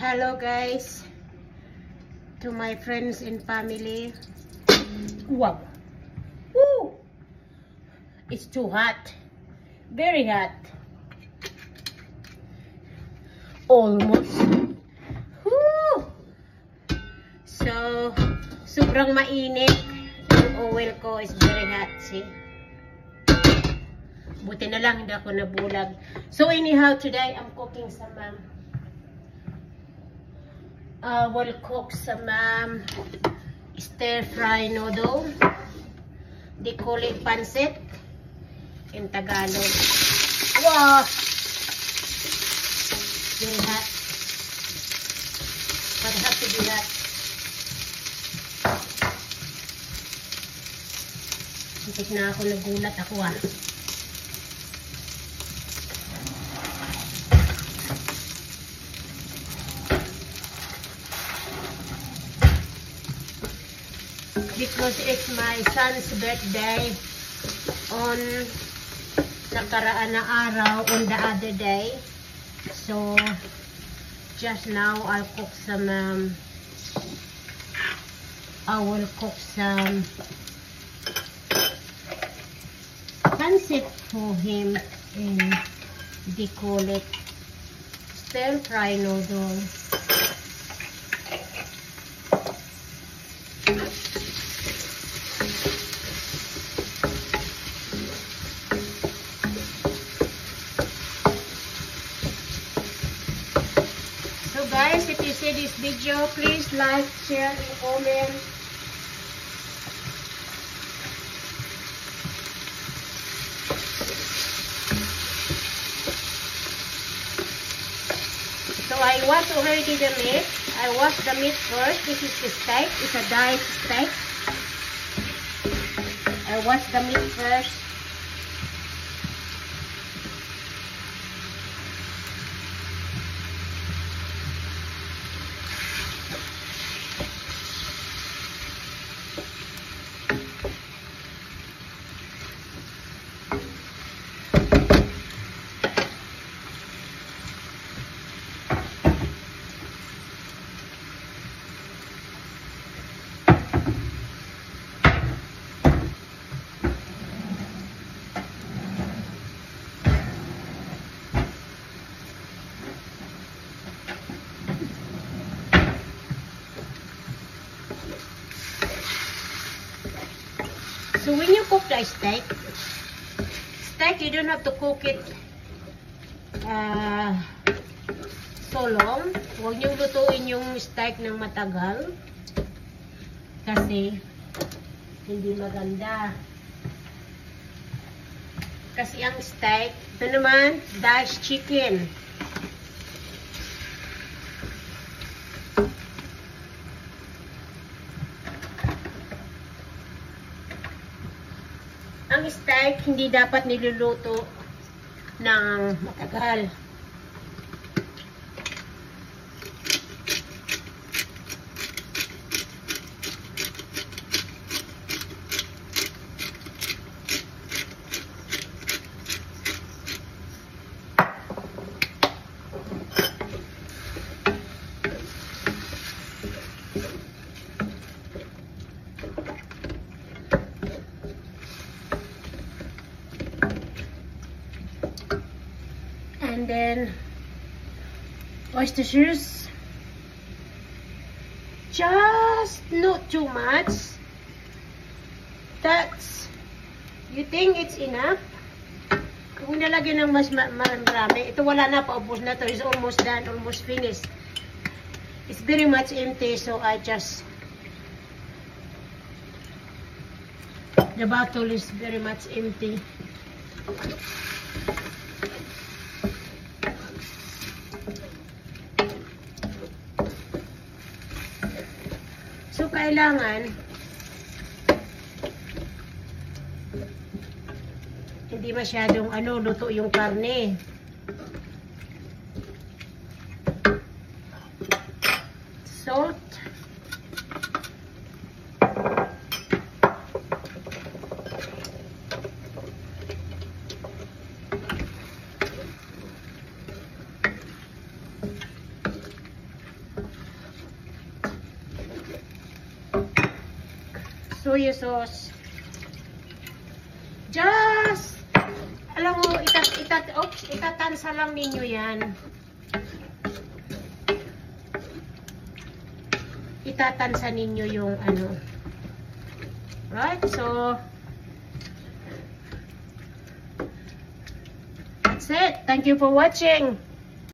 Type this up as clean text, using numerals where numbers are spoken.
Hello guys, to my friends and family. Wow, woo! It's too hot, very hot, almost. Woo! So sobrang mainit. Yung oil ko is very hot, see? Buti na lang hindi ako nabulag. So anyhow, today I'm cooking some will cook some stir fry noodle. They call it pancit in Tagalog. Wow! Very hot. But it has to be hot. Muntik na ako, nagulat ako ah. Because it's my son's birthday on nakaraan na araw, on the other day. So just now I'll cook some I will cook some pancit for him, and they call it stir fry noodle. Guys, if you see this video, please like, share, and comment. So I wash already the meat. I wash the meat first. This is the steak. It's a diet steak. I wash the meat first. So when you cook the steak, you don't have to cook it so long. Huwag niyong lutuin yung steak ng matagal kasi hindi maganda. Kasi ang steak, ito naman, diced chicken. Ang steak, hindi dapat niluluto ng matagal. And then oyster sauce, just not too much. That's, you think it's enough? Kung nalagyan ng mas marami, ito wala na, paubos na to. It's almost done, almost finished. It's very much empty, so I just, the bottle is very much empty. So, kailangan hindi masyadong luto yung karne. Salt. soy sauce. Just, alam mo, itatansa lang ninyo yan. Itatansa ninyo yung ano. Right? So, that's it. Thank you for watching.